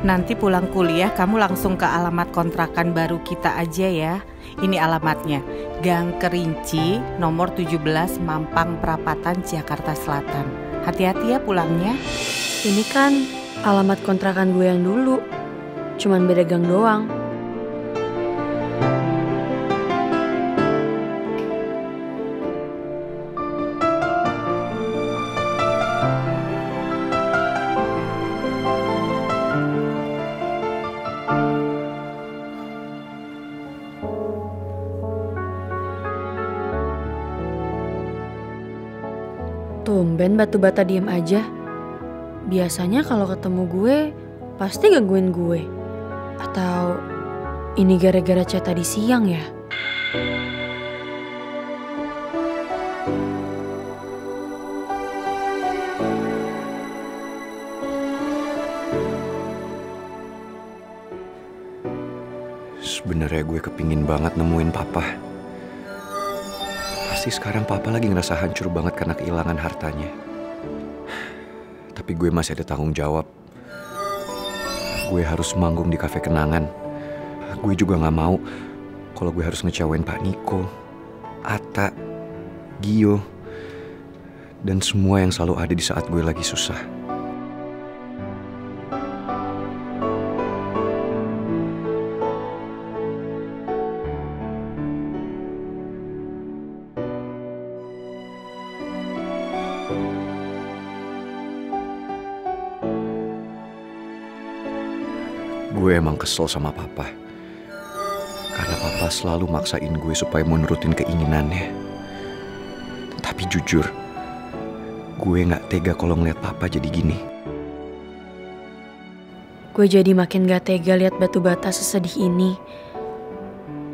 Nanti pulang kuliah kamu langsung ke alamat kontrakan baru kita aja ya. Ini alamatnya, Gang Kerinci, nomor 17, Mampang Perapatan, Jakarta Selatan. Hati-hati ya pulangnya. Ini kan alamat kontrakan gue yang dulu, cuman beda gang doang. Tumben batu bata diem aja. Biasanya kalau ketemu gue, pasti gangguin gue. Atau ini gara-gara chat tadi siang ya? Sebenarnya gue kepingin banget nemuin papa. Pasti sekarang papa lagi ngerasa hancur banget karena kehilangan hartanya. Tapi gue masih ada tanggung jawab. Gue harus manggung di kafe kenangan. Gue juga gak mau kalau gue harus ngecewain Pak Niko, Ata, Gio, dan semua yang selalu ada di saat gue lagi susah. Gue emang kesel sama papa. Karena papa selalu maksain gue supaya mau nurutin keinginannya. Tapi jujur, gue gak tega kalau ngeliat papa jadi gini. Gue jadi makin gak tega lihat batu bata sesedih ini.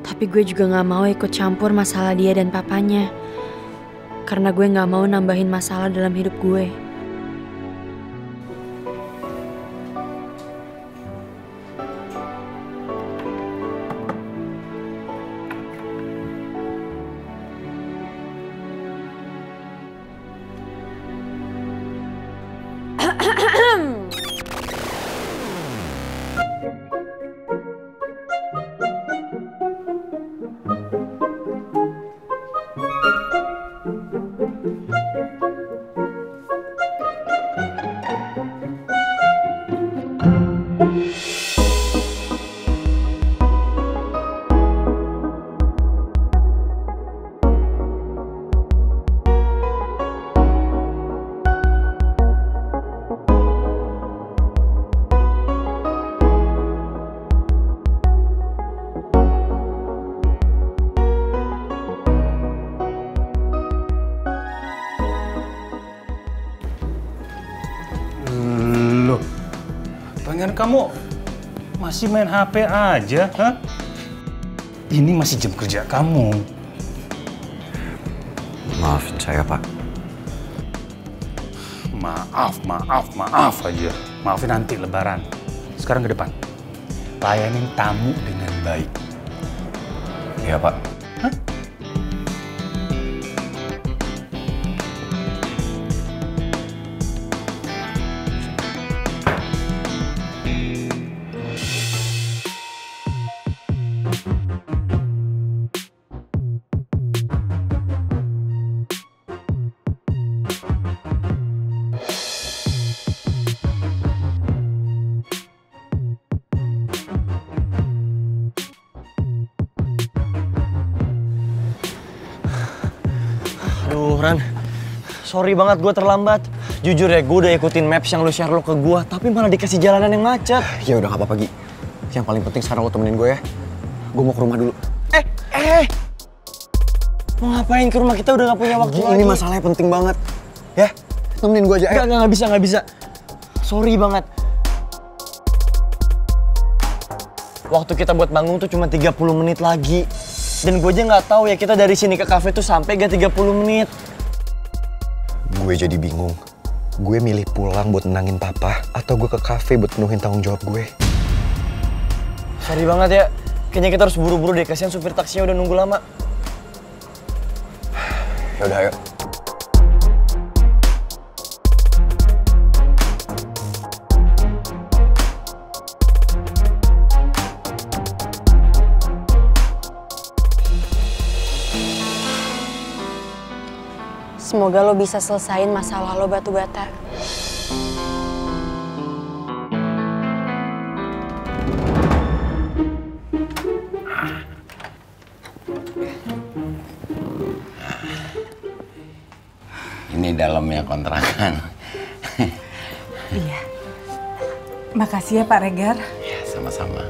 Tapi gue juga gak mau ikut campur masalah dia dan papanya. Karena gue gak mau nambahin masalah dalam hidup gue. Kamu masih main HP aja, ha? Ini masih jam kerja kamu. Maafin saya, Pak. Maaf aja. Maafin nanti lebaran. Sekarang ke depan. Layanin tamu dengan baik. Iya, Pak. Hah? Aduh, Ran. Sorry banget gue terlambat. Jujur ya, gue udah ikutin maps yang lu share lo ke gue, tapi malah dikasih jalanan yang macet. Ya udah gak apa-apa, Gi. Yang paling penting sekarang lo temenin gue ya. Gue mau ke rumah dulu. Mau ngapain ke rumah? Kita udah gak punya waktu lagi. Ini masalahnya penting banget. Ya, temenin gue aja. Nggak bisa. Sorry banget. Waktu kita buat manggung tuh cuma 30 menit lagi. Dan gue aja nggak tahu ya kita dari sini ke kafe tuh sampai gak 30 menit. Gue jadi bingung. Gue milih pulang buat nenangin papa atau gue ke kafe buat penuhin tanggung jawab gue. Sorry banget ya. Kayaknya kita harus buru-buru deh. Kasihan supir taksinya udah nunggu lama. Ya udah, ayo. Semoga lo bisa selesain masalah lo batu bata. Ini dalamnya kontrakan. Iya. Makasih ya Pak Regar. Ya, sama-sama.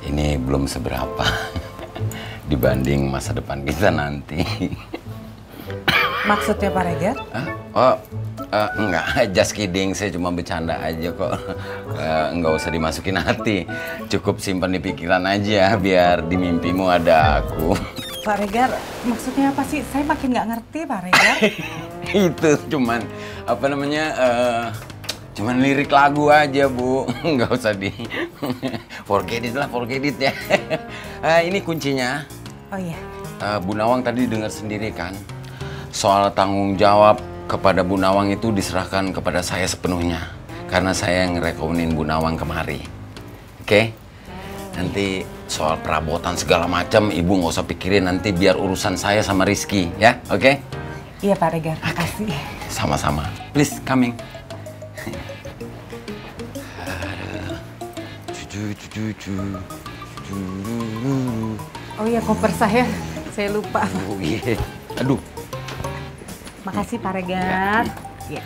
Ini belum seberapa dibanding masa depan kita nanti. Maksudnya Pak Regar? Enggak, just kidding. Saya cuma bercanda aja kok. Enggak usah dimasukin hati. Cukup simpan di pikiran aja biar di mimpimu ada aku. Pak Regar, maksudnya apa sih? Saya makin nggak ngerti Pak Regar. Itu cuman apa namanya? Cuman lirik lagu aja, Bu. Nggak usah di forget it lah, forget it ya. Ini kuncinya. Oh iya. Bu Nawang tadi dengar sendiri kan? Soal tanggung jawab kepada Bu Nawang itu diserahkan kepada saya sepenuhnya. Karena saya yang ngerekomenin Bu Nawang kemari. Oke? Nanti soal perabotan segala macam Ibu nggak usah pikirin, nanti biar urusan saya sama Rizky, ya? Oke? Iya Pak Regar, makasih. Sama-sama. Please, coming. Oh iya, koper saya lupa. Oh iya. Aduh. Makasih Pak Regar. Iya.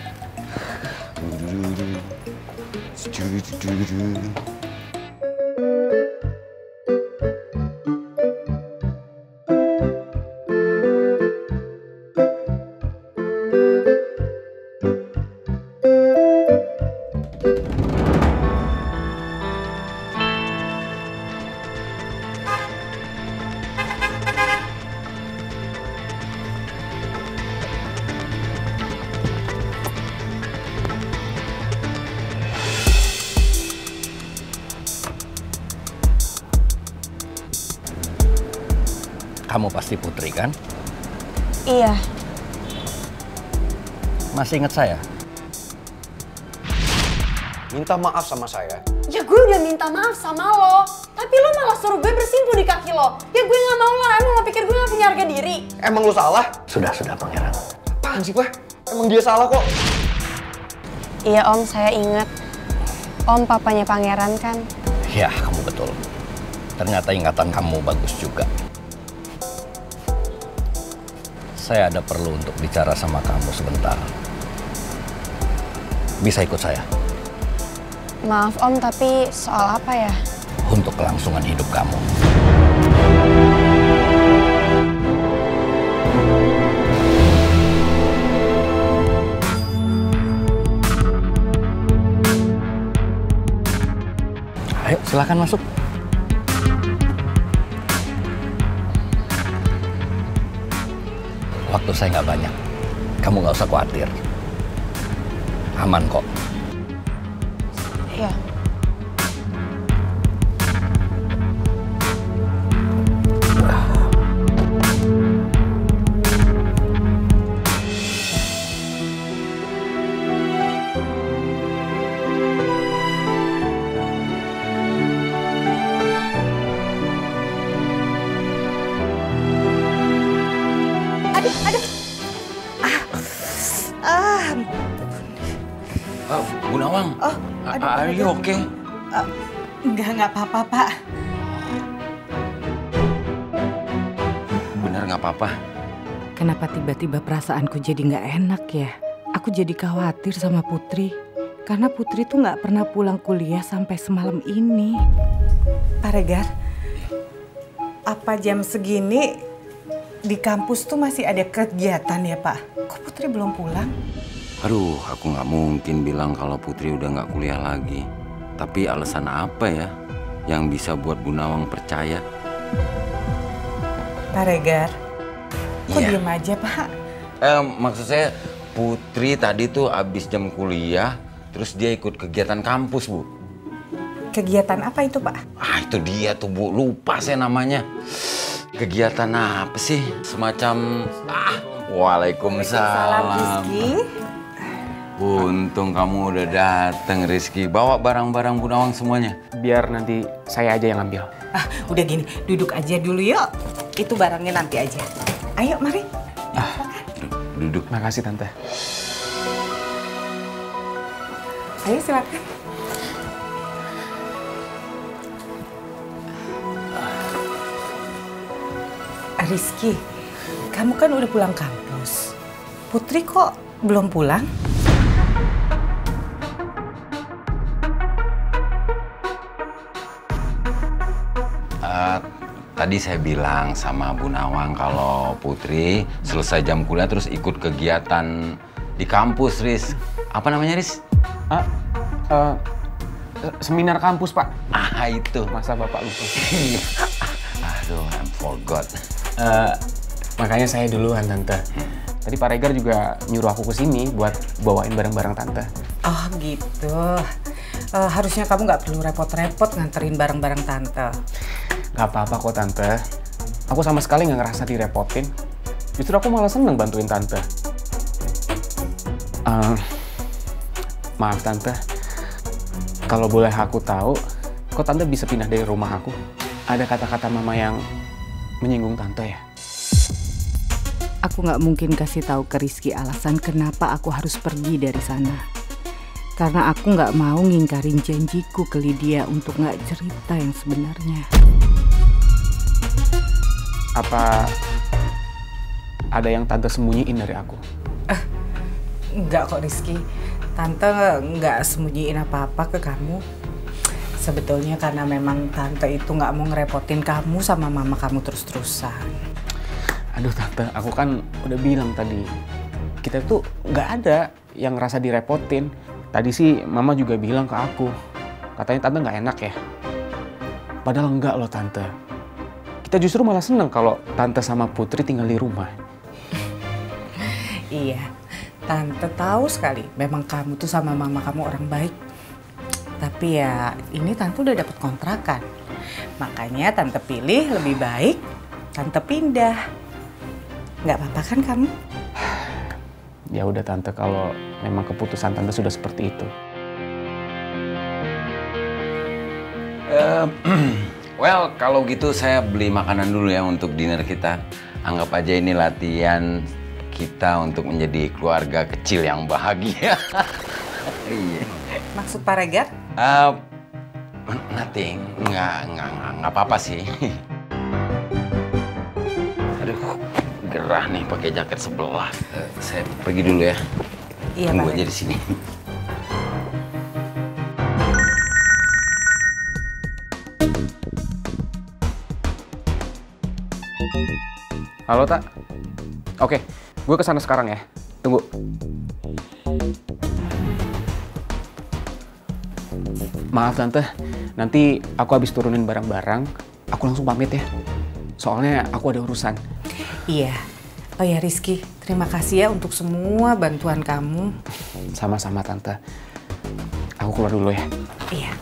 Kamu pasti Putri kan? Iya. Masih ingat saya? Minta maaf sama saya. Ya gue udah minta maaf sama lo, tapi lo malah suruh gue bersimpu di kaki lo. Ya gue nggak mau lah, emang lo pikir gue nggak punya harga diri? Emang lu salah? Sudah Pangeran. Apaan sih, Pak? Emang dia salah kok. Iya Om, saya ingat. Om papanya Pangeran kan? Ya, kamu betul. Ternyata ingatan kamu bagus juga. Saya ada perlu untuk bicara sama kamu sebentar. Bisa ikut saya? Maaf Om, tapi soal apa ya? Untuk kelangsungan hidup kamu. Ayo, silakan masuk. Waktu saya nggak banyak. Kamu nggak usah khawatir. Aman kok. Iya. Bu Nawang, are you okay? Enggak apa-apa Pak. Bener nggak apa-apa? Kenapa tiba-tiba perasaanku jadi nggak enak ya? Aku jadi khawatir sama Putri. Karena Putri tuh nggak pernah pulang kuliah sampai semalam ini. Pak Regar, apa jam segini di kampus tuh masih ada kegiatan ya Pak? Kok Putri belum pulang? Aduh, aku nggak mungkin bilang kalau Putri udah nggak kuliah lagi. Tapi alasan apa ya yang bisa buat Bu Nawang percaya? Pak Regar, kok Iya. diem aja Pak? Maksud saya Putri tadi tuh abis jam kuliah, terus dia ikut kegiatan kampus, Bu. Kegiatan apa itu Pak? Itu dia tuh, Bu. Lupa saya namanya. Kegiatan apa sih? Semacam... Waalaikumsalam. Rizky. Untung kamu udah dateng, Rizky. Bawa barang-barang Bu Nawang semuanya. Biar nanti saya aja yang ambil. Udah gini, duduk aja dulu yuk. Itu barangnya nanti aja. Ayo, mari. duduk. Makasih Tante. Ayo silakan. Rizky, kamu kan udah pulang kampus. Putri kok belum pulang? Tadi saya bilang sama Bu Nawang kalau Putri selesai jam kuliah terus ikut kegiatan di kampus, Riz. Apa namanya, Riz? Seminar kampus, Pak. Itu. Masa Bapak lupa? Aduh, I forgot. Makanya saya duluan, Tante. Tadi Pak Regar juga nyuruh aku ke sini buat bawain barang-barang Tante. Oh gitu. Harusnya kamu nggak perlu repot-repot nganterin barang-barang Tante. Gak apa-apa kok Tante. Aku sama sekali nggak ngerasa direpotin. Justru aku malah seneng bantuin Tante. Maaf Tante. Kalau boleh aku tahu, kok Tante bisa pindah dari rumah aku? Ada kata-kata Mama yang menyinggung Tante ya? Aku nggak mungkin kasih tahu ke Rizky alasan kenapa aku harus pergi dari sana. Karena aku nggak mau ngingkarin janjiku ke Lydia untuk nggak cerita yang sebenarnya. Apa ada yang Tante sembunyiin dari aku? Enggak kok Rizky. Tante nggak sembunyiin apa-apa ke kamu. Sebetulnya karena memang Tante itu nggak mau ngerepotin kamu sama mama kamu terus-terusan. Aduh Tante, aku kan udah bilang tadi. Kita tuh nggak ada yang ngerasa direpotin. Tadi sih Mama juga bilang ke aku. Katanya Tante nggak enak ya. Padahal enggak loh Tante. Kita justru malah seneng kalau Tante sama Putri tinggal di rumah. Iya, Tante tahu sekali. Memang kamu tuh sama mama kamu orang baik. Tapi ya ini Tante udah dapet kontrakan. Makanya Tante pilih lebih baik Tante pindah. Nggak apa-apa kan kamu? Ya udah Tante, kalau memang keputusan Tante sudah seperti itu. Well, kalau gitu saya beli makanan dulu ya untuk dinner kita. Anggap aja ini latihan kita untuk menjadi keluarga kecil yang bahagia. Iya. Maksud Pak Regar? Nothing. Nggak apa-apa sih. Aduh, gerah nih pakai jaket sebelah. Saya pergi dulu ya. Iya, Tunggu Pak. aja di sini. Halo Tak? Oke, gue kesana sekarang ya. Tunggu. Maaf Tante, nanti aku habis turunin barang-barang, aku langsung pamit ya. Soalnya aku ada urusan. Iya. Oh ya Rizky, terima kasih ya untuk semua bantuan kamu. Sama-sama Tante. Aku keluar dulu ya. Iya.